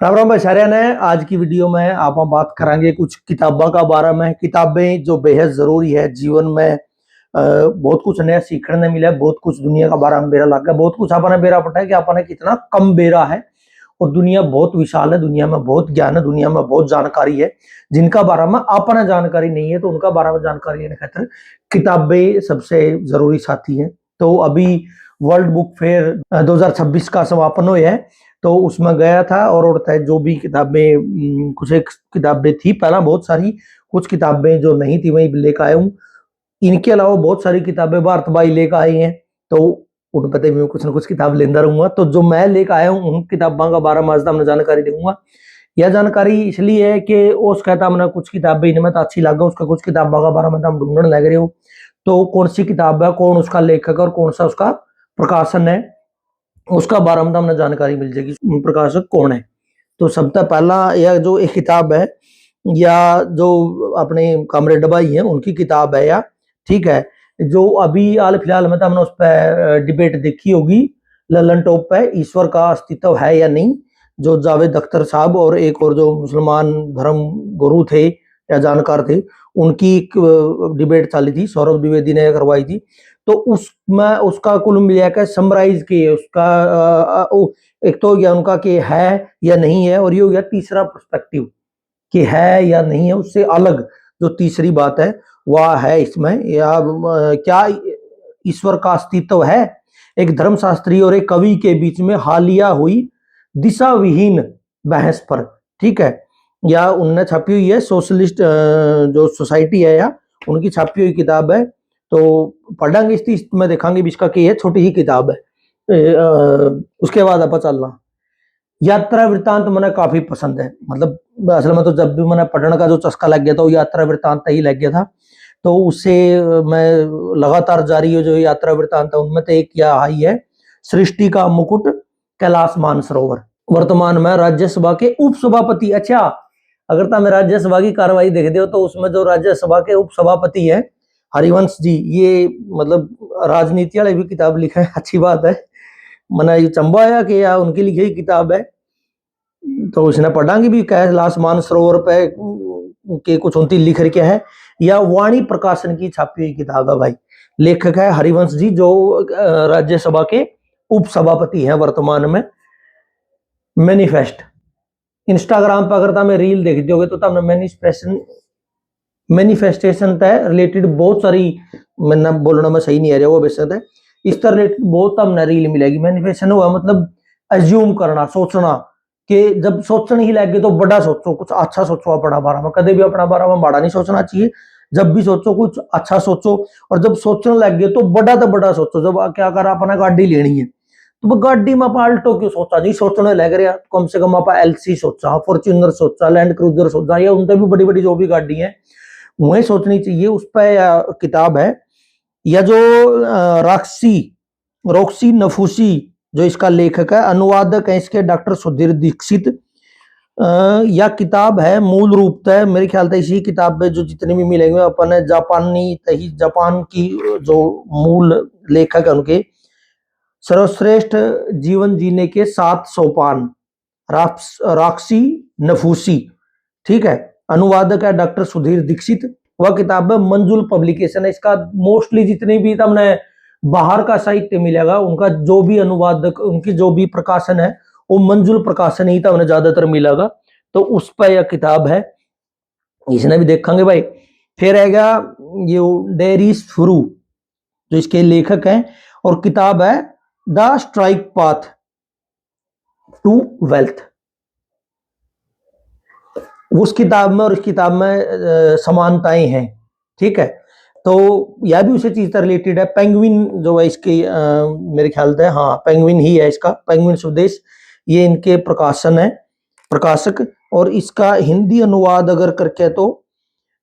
राम राम भाईचारा ने आज की वीडियो में आप बात करेंगे कुछ किताबों का बारे में। किताबें जो बेहद जरूरी है जीवन में। बहुत कुछ नया सीखने मिला है, बहुत कुछ दुनिया का बारे में बेरा लग गया, बहुत कुछ आपने बेरा पता है कि आपने कितना कम बेरा है। और दुनिया बहुत विशाल है, दुनिया में बहुत ज्ञान है, दुनिया में बहुत जानकारी है जिनका बारे में आपने जानकारी नहीं है, तो उनका बारे में जानकारी लेने खातिर किताबें सबसे जरूरी साथी है। तो अभी वर्ल्ड बुक फेयर 2026 का समापन हुआ है, तो उसमें गया था और जो भी किताबें कुछ एक किताबें थी पहला बहुत सारी, कुछ किताबें जो नहीं थी वही लेकर आया हूँ। इनके अलावा बहुत सारी किताबें भारत भाई लेकर आए हैं, तो उन पते में कुछ ना कुछ किताब लेता रहूंगा। तो जो मैं लेकर आया हूँ उन किताबों का बारे में आज मैं जानकारी दूंगा। यह जानकारी इसलिए है कि उस कहता मैंने कुछ किताबें इनमें तो अच्छी लगा, उसका कुछ किताबों का बारे में हम ढूंढने लग रहे हो। तो कौन सी किताब है, कौन उसका लेखक और कौन सा उसका प्रकाशन है, उसका बारे में हमें जानकारी मिल जाएगी, प्रकाशक कौन है। तो सबसे पहला यह जो एक किताब है या जो अपने कामरेड भाई हैं उनकी किताब है या ठीक है, जो अभी हाल फिलहाल में तो हमने उस पर डिबेट देखी होगी ललन टॉप पे, ईश्वर का अस्तित्व है या नहीं। जो जावेद अख्तर साहब और एक और जो मुसलमान धर्म गुरु थे या जानकार थे, उनकी एक डिबेट चली थी, सौरभ द्विवेदी ने करवाई थी। तो उसमें उसका कुल मिला के समराइज किए उसका एक तो या उनका कि है या नहीं है, और ये हो गया तीसरा पर्सपेक्टिव कि है या नहीं है। उससे अलग जो तीसरी बात है वह है इसमें या क्या ईश्वर का अस्तित्व है। एक धर्मशास्त्री और एक कवि के बीच में हालिया हुई दिशा विहीन बहस पर, ठीक है, या उनने छपी हुई है सोशलिस्ट जो सोसाइटी है या उनकी छपी हुई किताब है। तो पढ़ेंगे इसमें देखेंगे भी इसका कि ये छोटी ही किताब है। उसके बाद आप चलना यात्रा वृत्तांत मैंने काफी पसंद है। मतलब असल में तो जब भी मैंने पढ़ने का जो चस्का लग गया था वो यात्रा वृत्तांत ही लग गया था, तो उससे मैं लगातार जारी हो जो यात्रा वृत्तांत है उनमें तो एक क्या आई है, सृष्टि का मुकुट कैलाश मानसरोवर। वर्तमान में राज्यसभा के उपसभापति, अच्छा अगर तुम राज्यसभा की कार्रवाई देखते हो तो उसमें जो राज्यसभा के उपसभापति है हरिवंश जी, ये मतलब राजनीति वाले भी किताब लिखे है, अच्छी बात है। मैंने ये चंबा आया कि या उनकी लिखी हुई किताब है, तो उसने पढ़ांगी भी कैलाश मानसरोवर पे के कुछ उनती लिख रखे है, या वाणी प्रकाशन की छापी हुई किताब है भाई। लेखक है हरिवंश जी जो राज्यसभा के उपसभापति हैं वर्तमान में। मैनिफेस्ट इंस्टाग्राम पर अगर तुम रील देखते होगे तो तुमने मैनिफेस्टेशन तय रिलेटेड बहुत सारी, मैंने बोलना में सही नहीं आ रहा वो वैसे है, इस तरह रिलेटेड बहुत तुमने रील मिलेगी। मैनिफेस्टेशन हुआ मतलब अज्यूम करना, सोचना कि जब सोचने ही लगे तो बड़ा सोचो, कुछ अच्छा सोचो अपना बारे में, कभी भी अपना बारे में बड़ा नहीं सोचना चाहिए। जब भी सोचो कुछ अच्छा सोचो, और जब सोचने लग गए तो बड़ा सोचो। जब क्या कर अपना गाड़ी लेनी है तो गाड़ी में आप आल्टो क्यों सोचा जी, सोचने लग रहा कम से कम आप एलसी सोचा, फॉर्च्यूनर सोचा, लैंड क्रूजर सोचा, या उनसे भी बड़ी बड़ी जो भी गाड़ी है वही सोचनी चाहिए। उस पर किताब है या जो रॉक्सी नफूसी जो इसका लेखक है, अनुवादक है इसके डॉक्टर सुधीर दीक्षित। यह किताब है मूल रूप से मेरे ख्याल से इसी किताब में जो जितने भी मिलेंगे अपन जापान की जो मूल लेखक है उनके सर्वश्रेष्ठ जीवन जीने के 7 सोपान, रॉक्सी नफूसी, ठीक है। अनुवादक है डॉक्टर सुधीर दीक्षित। वह किताब है मंजुल पब्लिकेशन है। इसका मोस्टली जितने भी तुमने बाहर का साहित्य मिलेगा उनका जो भी अनुवादक उनकी जो भी प्रकाशन है वो मंजुल प्रकाशन ही तुमने ज्यादातर मिलेगा। तो उस पर यह किताब है, इसने भी देखेंगे भाई। फिर आएगा ये डेरिस फ्रू जो इसके लेखक हैं, और किताब है the strike path to wealth. उस किताब में और इस किताब में समानताएं हैं, ठीक है। तो यह भी उसी चीज से रिलेटेड है। पेंगुइन जो है इसके मेरे ख्याल से हाँ पेंगुइन ही है इसका, पेंगुइन स्वदेश, ये इनके प्रकाशन है प्रकाशक। और इसका हिंदी अनुवाद अगर करके तो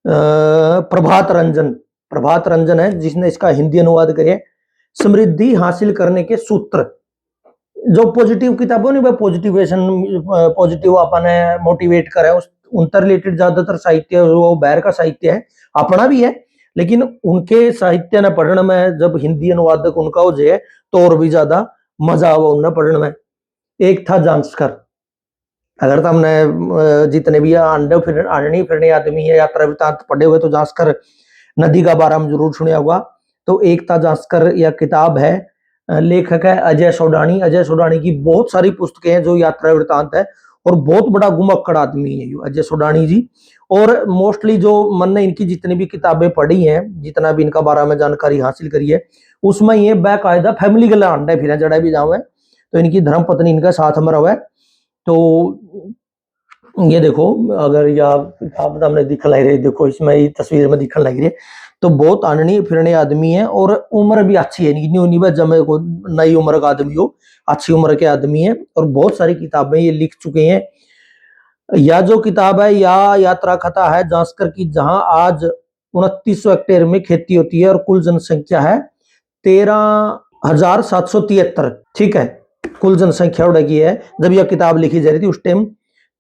प्रभात रंजन है जिसने इसका हिंदी अनुवाद करे। समृद्धि हासिल करने के सूत्र, जो पॉजिटिव किताबों ने पॉजिटिव अपन मोटिवेट करे उस उनसे रिलेटेड ज्यादातर साहित्य वो बाहर का साहित्य है, अपना भी है, लेकिन उनके साहित्य न पढ़ने में जब हिंदी अनुवादक उनका हो जाए तो और भी ज्यादा मजा आवा उन्हें पढ़ने में। एक था जांस्कर, अगर तो हमने जितने भी आंडनी फिरने आदमी है यात्रा वृतांत पढ़े हुए तो जांस्कर नदी का बारे में जरूर सुना होगा। तो एकता जांस्कर यह किताब है, लेखक है अजय सोडानी। अजय सोडानी की बहुत सारी पुस्तकें हैं जो यात्रा वृतांत है, और बहुत बड़ा घुमक्कड़ आदमी है अजय सोडानी जी। और मोस्टली जो मन ने इनकी जितनी भी किताबें पढ़ी हैं, जितना भी इनका बारे में जानकारी हासिल करी है, उसमें ये बाकायदा फैमिली के लांडे फिर जड़ा भी जाओ है। तो इनकी धर्म पत्नी इनका साथ में रहा है। तो ये देखो, अगर या आप हमने दिख लग रही, देखो इसमें ये तस्वीर में दिखने लग रही है। तो बहुत आननी फिरने आदमी है, और उम्र भी अच्छी है, नहीं जमे को नई उम्र का आदमी हो, अच्छी उम्र के आदमी है, और बहुत सारी किताबें ये लिख चुके हैं। यह जो किताब है या यात्रा कथा है जांस्कर की, जहां आज 2900 हेक्टेयर में खेती होती है, और कुल जनसंख्या है 13,773। ठीक है, कुल जनसंख्या उड़गी है जब यह किताब लिखी जा रही थी उस टाइम।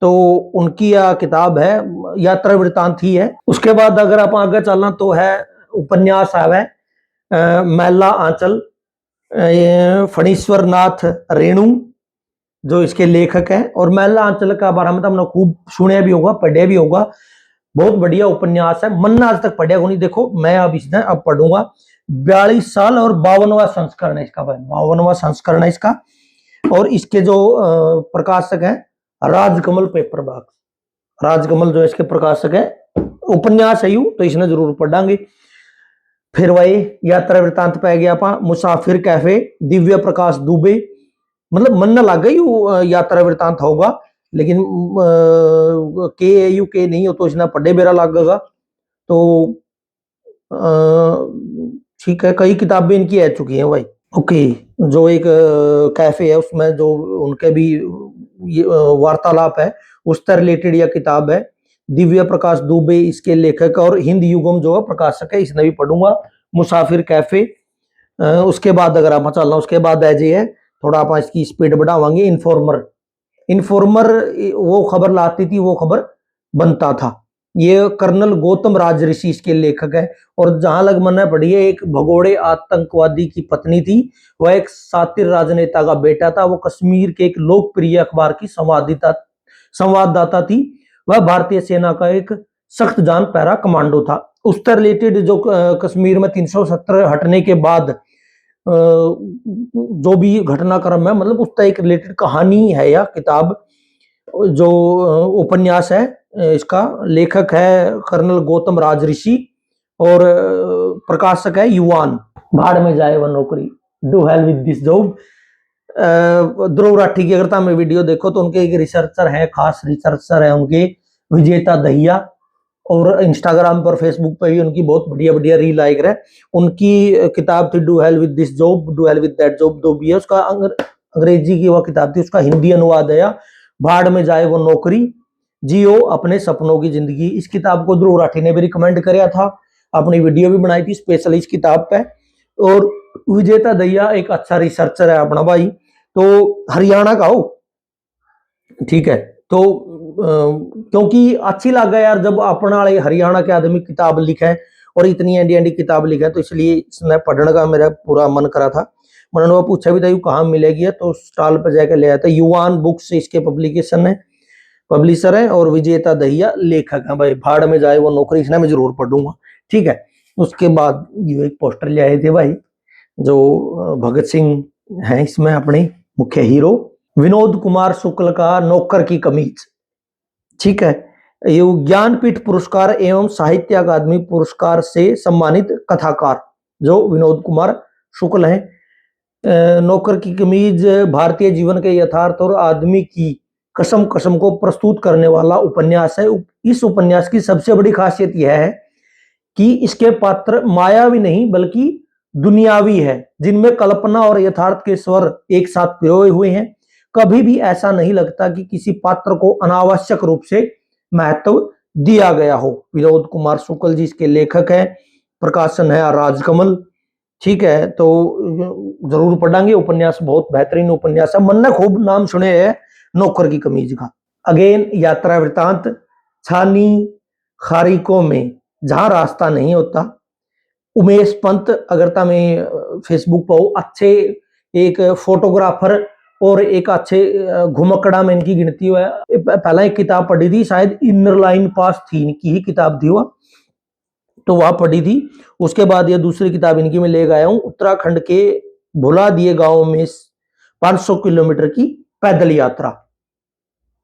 तो उनकी यह किताब है, यात्रा वृतांत ही है। उसके बाद अगर आप आगे चलना तो है उपन्यास है मैला आंचल, फणीश्वर नाथ रेणु जो इसके लेखक हैं। और मैला आंचल का बारे में तो हमने खूब सुने भी होगा, पढ़े भी होगा। बहुत बढ़िया उपन्यास है, मन आज तक पढ़ा को नहीं। देखो मैं अब इसने अब पढ़ूंगा, 42 साल और 52वां संस्करण है इसका, 52वां संस्करण है इसका। और इसके जो प्रकाशक हैं राजकमल पेपर बॉक्स, राजकमल जो इसके प्रकाशक है। उपन्यास है यू तो इसने जरूर पढ़ांगे। फिर वही यात्रा वृतांत पै गया अपा मुसाफिर कैफे, दिव्य प्रकाश दुबे। मतलब मन न लग गई यात्रा वृतांत होगा, लेकिन के यू के नहीं हो तो इसने पढ़े बेरा लगेगा। तो ठीक है, कई किताबें इनकी आ चुकी हैं भाई। ओके, जो एक कैफे है उसमें जो उनके भी वार्तालाप है उससे रिलेटेड यह किताब है। दिव्य प्रकाश दुबे इसके लेखक, और हिंद युगम जो है प्रकाशक है, इसने भी पढ़ूंगा। मुसाफिर कैफे, उसके बाद अगर आप चलना उसके बाद है जी है थोड़ा आप इसकी स्पीड बढ़ावांगे। इन्फॉर्मर, इन्फॉर्मर वो खबर लाती थी, वो खबर बनता था। ये कर्नल गौतम राज ऋषि इसके लेखक है। और जहां लग मना पड़ी है, एक भगोड़े आतंकवादी की पत्नी थी, वह एक सातिर राजनेता का बेटा था, वो कश्मीर के एक लोकप्रिय अखबार की संवाददाता थी, वह भारतीय सेना का एक सख्त जान पैरा कमांडो था। उससे रिलेटेड जो कश्मीर में 370 हटने के बाद जो भी घटनाक्रम है, मतलब उसका एक रिलेटेड कहानी है या किताब। जो उपन्यास है इसका लेखक है कर्नल गौतम राज ऋषि, और प्रकाशक है युवान। भाड़ में जाए वह नौकरी, do hell with this job. Dhruv Rathee की अगर मैं वीडियो देखो तो उनके एक रिसर्चर है, खास रिसर्चर है उनके, विजेता दहिया। और इंस्टाग्राम पर फेसबुक पर भी उनकी बहुत बढ़िया बढ़िया रील आई है। उनकी किताब थी do hell with this job, do hell with that job, जो भी है उसका अंग्रेजी की वह किताब थी, उसका हिंदी अनुवाद है भाड़ में जाए वो नौकरी, जियो अपने सपनों की जिंदगी। इस किताब को ध्रुव राठी ने भी रिकमेंड कराया था, अपनी वीडियो भी बनाई थी स्पेशल इस किताब पे। और विजेता दहिया एक अच्छा रिसर्चर है अपना भाई, तो हरियाणा का हो। ठीक है, तो क्योंकि अच्छी लगा यार जब अपना हरियाणा के आदमी किताब लिखे और इतनी एंडी एंडी किताब लिखे, तो इसलिए इसमें पढ़ने का मेरा पूरा मन करा था। मैंने वो पूछा भी था कहाँ मिलेगी, तो स्टॉल पर जाकर ले आया था। युवान बुक्स इसके पब्लिकेशन है, पब्लिशर है, और विजेता दहिया लेखक है भाई। भाड़ में जाए वो नौकरी, इसने मैं जरूर पढ़ूंगा। ठीक है, उसके बाद ये एक पोस्टर ले आए थे भाई, जो भगत सिंह है इसमें अपने मुख्य हीरो, विनोद कुमार शुक्ल का नौकर की कमीज। ठीक है, ये ज्ञानपीठ पुरस्कार एवं साहित्य अकादमी पुरस्कार से सम्मानित कथाकार जो विनोद कुमार शुक्ल हैं। नौकर की कमीज भारतीय जीवन के यथार्थ और आदमी की कसम कसम को प्रस्तुत करने वाला उपन्यास है। इस उपन्यास की सबसे बड़ी खासियत यह है कि इसके पात्र मायावी नहीं बल्कि दुनियावी है, जिनमें कल्पना और यथार्थ के स्वर एक साथ पिरोए हुए हैं। कभी भी ऐसा नहीं लगता कि किसी पात्र को अनावश्यक रूप से महत्व दिया गया हो। विनोद कुमार शुक्ल जी इसके लेखक है, प्रकाशन है राजकमल। ठीक है, तो जरूर पढ़ेंगे उपन्यास, बहुत बेहतरीन उपन्यास है। मन ने खूब नाम सुने हैं नौकर की कमीज का। अगेन यात्रा वृतांत, छानी खारिकों में जहां रास्ता नहीं होता, उमेश पंत अगरता में फेसबुक पर अच्छे एक फोटोग्राफर और एक अच्छे घुमकड़ा में इनकी गिनती हुआ है। पहला एक किताब पढ़ी थी, शायद इनर लाइन पास थी, इनकी ही किताब थी वह, तो वह पढ़ी थी। उसके बाद ये दूसरी किताब इनकी मैं ले गया हूं, उत्तराखंड के भुला दिए गांव में 500 किलोमीटर की पैदल यात्रा।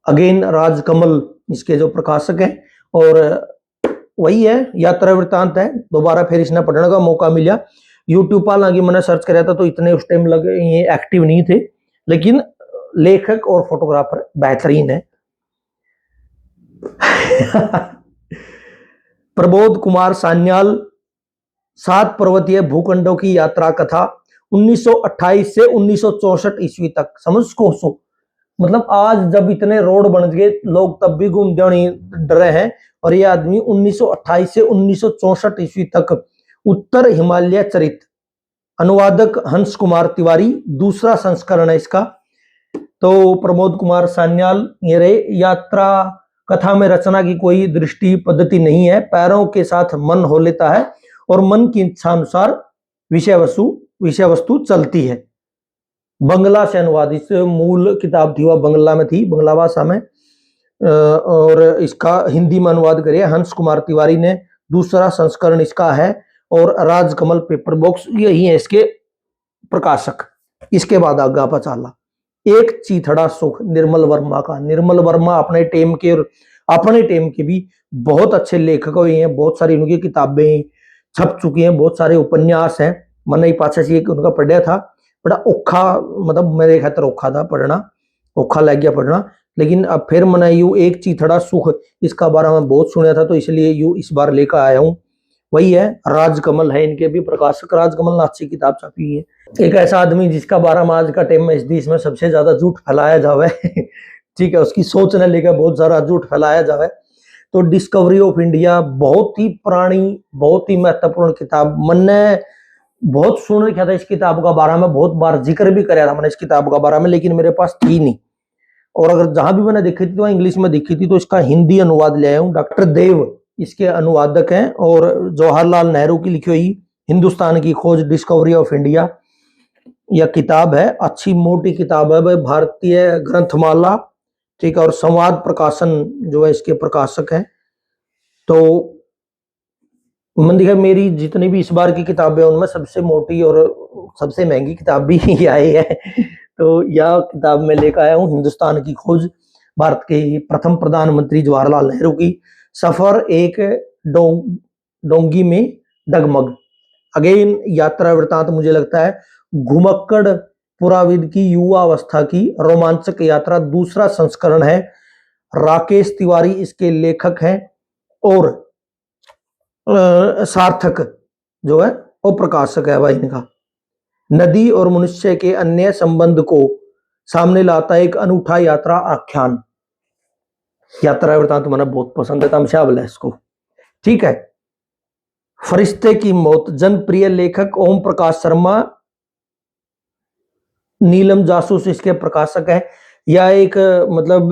अगेन राजकमल इसके जो प्रकाशक हैं, और वही है, यात्रा वृत्तांत है। दोबारा फिर इसने पढ़ने का मौका मिला। यूट्यूब पर हालांकि मैंने सर्च कराया था तो इतने उस टाइम लगे ये एक्टिव नहीं थे, लेकिन लेखक और फोटोग्राफर बेहतरीन है। प्रबोध कुमार सान्याल, 7 पर्वतीय भूखंडों की यात्रा कथा 1928 से 1964 ईस्वी तक। समझ को मतलब आज जब इतने रोड बन गए, लोग तब भी घूम डरे हैं, और ये आदमी 1928 से 1964 ईस्वी तक उत्तर हिमालय चरित। अनुवादक हंस कुमार तिवारी, दूसरा संस्करण है इसका। तो प्रमोद कुमार सान्याल ये रहे। यात्रा कथा में रचना की कोई दृष्टि पद्धति नहीं है, पैरों के साथ मन हो लेता है और मन की इच्छा अनुसार विषय वस्तु चलती है। बंगला से अनुवाद, इस मूल किताब थी वह बंगला में थी, बंगला भाषा में, और इसका हिंदी में अनुवाद करिए हंस कुमार तिवारी ने। दूसरा संस्करण इसका है, और राजकमल पेपर बॉक्स यही है इसके प्रकाशक। इसके बाद आगा पचाला एक चीथड़ा सुख, निर्मल वर्मा का। निर्मल वर्मा अपने टेम के भी बहुत अच्छे लेखक हुए हैं, बहुत सारी उनकी किताबें छप चुकी हैं, बहुत सारे उपन्यास हैं। मैंने पाछे से उनका पढ़ा था, बड़ा औखा, मतलब मेरे खातर औखा था पढ़ना, औखा लग गया पढ़ना। लेकिन अब फिर मैंने यू एक चीथड़ा सुख, इसका बारे में बहुत सुना था, तो इसलिए यू इस बार लेकर आया हूँ। वही है, राजकमल है इनके भी प्रकाशक, राजकमल ने अच्छी किताब छपी है। एक ऐसा आदमी जिसका बारे में आज का टाइम में इस देश में सबसे ज्यादा झूठ फैलाया जावे ठीक है, उसकी सोच ने लेकर बहुत सारा झूठ फैलाया जावे, तो डिस्कवरी ऑफ इंडिया बहुत ही पुरानी, बहुत ही महत्वपूर्ण किताब। मैंने बहुत सुन रखा था इस किताब का बारे में, बहुत बार जिक्र भी कराया था मैंने इस किताब का बारे में, लेकिन मेरे पास थी नहीं, और अगर जहां भी मैंने देखी थी तो इंग्लिश में देखी थी, तो इसका हिंदी अनुवाद ले आया हूँ। डॉक्टर देव इसके अनुवादक हैं, और जवाहरलाल नेहरू की लिखी हुई हिंदुस्तान की खोज, डिस्कवरी ऑफ इंडिया, यह किताब है। अच्छी मोटी किताब है भाई, भारतीय ग्रंथमाला, ठीक है, और संवाद प्रकाशन जो है इसके प्रकाशक हैं। तो मन देखा मेरी जितनी भी इस बार की किताबें उनमें सबसे मोटी और सबसे महंगी किताब भी आई है। तो यह किताब मैं लेकर आया हूँ, हिंदुस्तान की खोज, भारत के प्रथम प्रधानमंत्री जवाहरलाल नेहरू की सफर एक डोंगी में डगमग। अगेन यात्रा वृतांत, मुझे लगता है घुमक्कड़ पुराविद की युवा अवस्था की रोमांचक यात्रा, दूसरा संस्करण है। राकेश तिवारी इसके लेखक हैं, और सार्थक जो है वो प्रकाशक है भाई इनका। नदी और मनुष्य के अन्य संबंध को सामने लाता एक अनूठा यात्रा आख्यान। यात्रा वृतांत मैंने बहुत पसंद है, तमशावल है इसको, ठीक है। फरिश्ते की मौत, जनप्रिय लेखक ओम प्रकाश शर्मा, नीलम जासूस इसके प्रकाशक है। या एक मतलब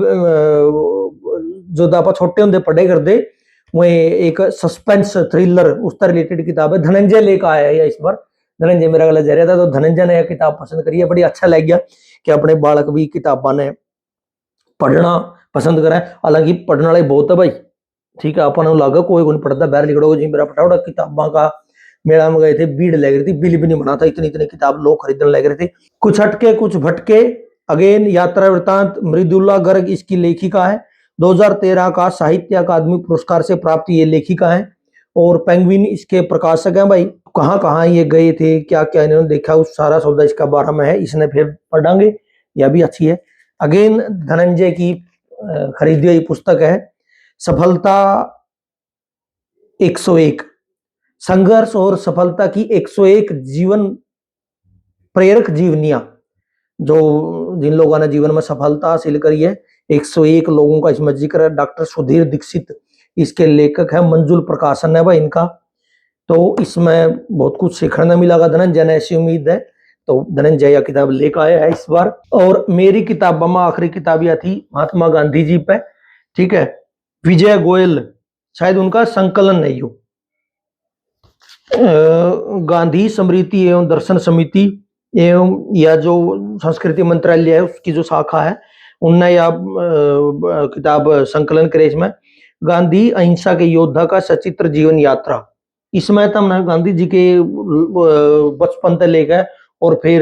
जो दापा छोटे होंगे पढ़े कर दे, वो एक सस्पेंस थ्रिलर उसका रिलेटेड किताब है। धनंजय लेकर आया है इस बार, धनंजय मेरा गला जा रहा था, तो धनंजय ने यह किताब पसंद करी है, बड़ी अच्छा लग गया कि अपने बालक भी किताबा ने पढ़ना पसंद करें। हालांकि पढ़ने वाले बहुत है भाई, ठीक है, अपन लगा कोई नहीं पढ़ता, बाहर लिखोगे जी मेरा फटाफट किताबा का मेला में गए थे, भीड़ लग रही थी, बिल भी नहीं बना था, इतनी इतनी किताब लोग खरीदने लग रहे थे। कुछ हटके कुछ भटके। अगेन यात्रा वृतांत, मृदुला गर्ग इसकी लेखिका है, 2013 का साहित्य अकादमी पुरस्कार से प्राप्त ये लेखिका है, और पेंगुइन इसके प्रकाशक हैं भाई। कहाँ कहाँ ये गए थे, क्या क्या इन्होंने देखा, उस सारा सौदा इसका बारे में है, इसने फिर पढ़ांगे, यह भी अच्छी है। अगेन धनंजय की खरीदी हुई पुस्तक है, सफलता 101, संघर्ष और सफलता की 101 जीवन प्रेरक जीवनियां, जो जिन लोगों ने जीवन में सफलता हासिल करी है, 101 लोगों का इसमें जिक्र है। डॉक्टर सुधीर दीक्षित इसके लेखक है, मंजुल प्रकाशन है भाई इनका। तो इसमें बहुत कुछ सीखने मिलेगा धनंजय ने, ऐसी उम्मीद है। तो धनंजय यह किताब लेकर आया है इस बार। और मेरी किताब में आखिरी किताब यह थी महात्मा गांधी जी पे, ठीक है, विजय गोयल, शायद उनका संकलन नहीं हो, गांधी स्मृति एवं दर्शन समिति, एवं या जो संस्कृति मंत्रालय है उसकी जो शाखा है उनने या किताब संकलन करे इसमें गांधी अहिंसा के योद्धा का सचित्र जीवन यात्रा। इसमें तमने गांधी जी के बचपन से लेकर और फिर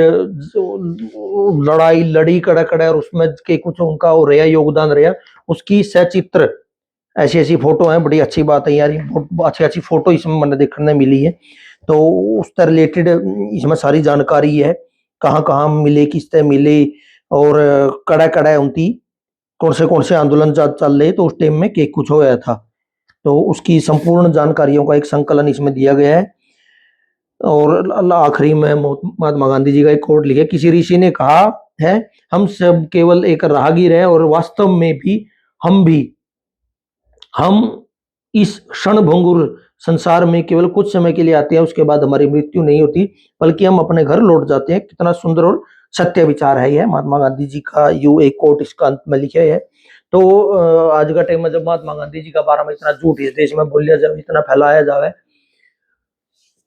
लड़ाई लड़ी कड़ा कड़ा और उसमें के कुछ उनका वो रहा योगदान रहा उसकी सचित्र ऐसी ऐसी फोटो है। बड़ी अच्छी बात है यार, अच्छी अच्छी फोटो इसमें मैंने देखने मिली है। तो उससे रिलेटेड इसमें सारी जानकारी है, कहाँ कहाँ मिले, किस तरह मिले और कड़ा कड़ा उनकी कौन से आंदोलन चल रहे तो उस टाइम में के कुछ होया था। तो उसकी संपूर्ण जानकारियों का एक संकलन इसमें दिया गया है। और आखिरी में महात्मा गांधी जी का एक कोट लिखे, किसी ऋषि ने कहा है हम सब केवल एक राहगीर है और वास्तव में भी हम इस क्षणभंगुर संसार में केवल कुछ समय के लिए आते हैं, उसके बाद हमारी मृत्यु नहीं होती बल्कि हम अपने घर लौट जाते हैं। कितना सुंदर और सत्य विचार है यह महात्मा गांधी जी का, यू एक कोट इसका अंत में लिखे है। तो आज का टाइम में जब महात्मा गांधी जी का बारे में इतना झूठ इस देश में बोलिया जाए, इतना फैलाया जाए,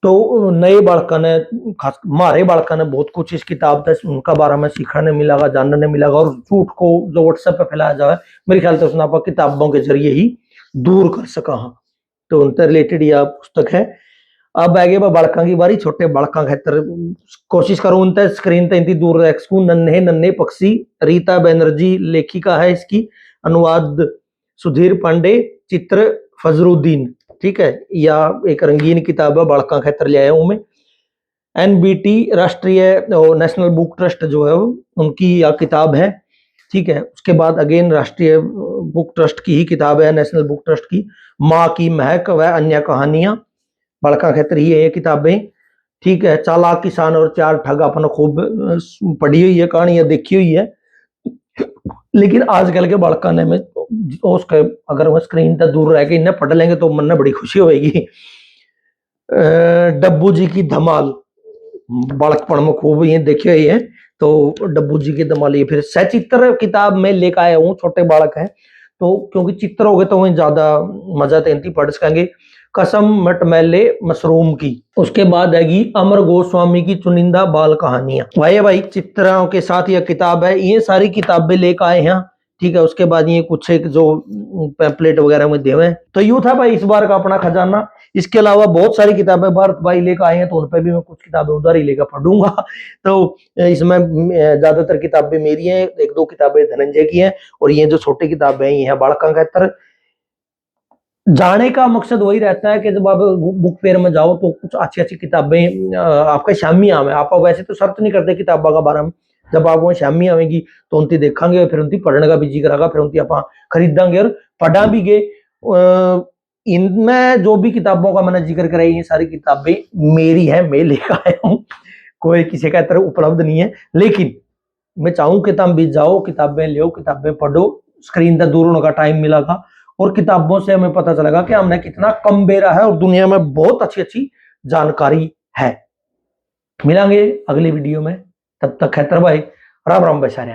तो नए बालका ने खास हमारे बालका ने बहुत कुछ इस किताब से उनका बारे में सीखने मिलेगा, जानने मिलेगा। और झूठ को जो व्हाट्सएप पे फैलाया जाए मेरे ख्याल से उसने आप किताबों के जरिए ही दूर कर सका। हाँ, तो उनसे रिलेटेड यह पुस्तक है। अब आगे बालका की बारी, छोटे बालका खातर कोशिश करूं उनते स्क्रीन ते इंती दूर रख सकूं। नन्हे नन्हे पक्षी, रीता बनर्जी लेखिका है इसकी, अनुवाद सुधीर पांडे, चित्र फजरुद्दीन। ठीक है, या एक रंगीन किताब है बालका खातर ले आया हूं मैं। एनबीटी राष्ट्रीय नेशनल बुक ट्रस्ट जो है उनकी यह किताब है। ठीक है, उसके बाद अगेन राष्ट्रीय बुक ट्रस्ट की ही किताब है, नेशनल बुक ट्रस्ट की, माँ की महक व अन्य कहानियां, बालका खातर ही है ये किताबें। ठीक है, चालाक किसान और चार ठग अपन खूब पढ़ी हुई है, कहानियां देखी हुई है। लेकिन आजकल के बालका ने में उसके अगर वह स्क्रीन तक दूर रह के इन्हें पढ़ लेंगे तो मन में बड़ी खुशी होगी। डब्बू जी की धमाल बालकपन में खूब ये देखे हुई है। तो डब्बू जी की धमाल ये फिर सचित्र किताब में लेकर आया हूँ, छोटे बालक है तो क्योंकि चित्र हो गए तो वही ज्यादा मजा तेंती पढ़ सकेंगे। कसम मटमैले मशरूम की, उसके बाद आएगी अमर गोस्वामी की चुनिंदा बाल कहानियां। भाई चित्रों के साथ यह किताब है, ये सारी किताबें लेकर आए हैं। ठीक है, उसके बाद ये कुछ एक जो पैम्पलेट वगैरह में दे हुए हैं। तो यूं था भाई इस बार का अपना खजाना। इसके अलावा बहुत सारी किताबें भारत भाई लेकर आए हैं तो उन पर भी मैं कुछ किताबें उधर ही लेकर पढ़ूंगा। तो इसमें ज्यादातर किताबें मेरी हैं, एक दो किताबें धनंजय की हैं और ये जो छोटी किताबें हैं ये है बालका खातर। जाने का मकसद वही रहता है कि जब आप बुक फेयर में जाओ तो कुछ अच्छी अच्छी किताबें आपके सामने आवे। आप वैसे तो सर्च नहीं करते किताबों का बारे में, जब आप वो सामने आवेगी तो उनकी देखेंगे, फिर उनकी पढ़ने का भी जी करेगा, फिर उनकी आप खरीदेंगे और पढ़ा भी गए। इनमें जो भी किताबों का मैंने जिक्र कराई ये सारी किताबें मेरी है, मैं लेकर आया हूँ, कोई किसी का तरह उपलब्ध नहीं है। लेकिन मैं चाहूँ कि तुम भी जाओ, किताबें लो, किताबें पढ़ो, स्क्रीन तक दूर होने का टाइम मिलेगा और किताबों से हमें पता चलेगा कि हमने कितना कम बेरा है और दुनिया में बहुत अच्छी अच्छी जानकारी है। मिलेंगे अगली वीडियो में, तब तक खैतर भाई, राम राम बेचारे।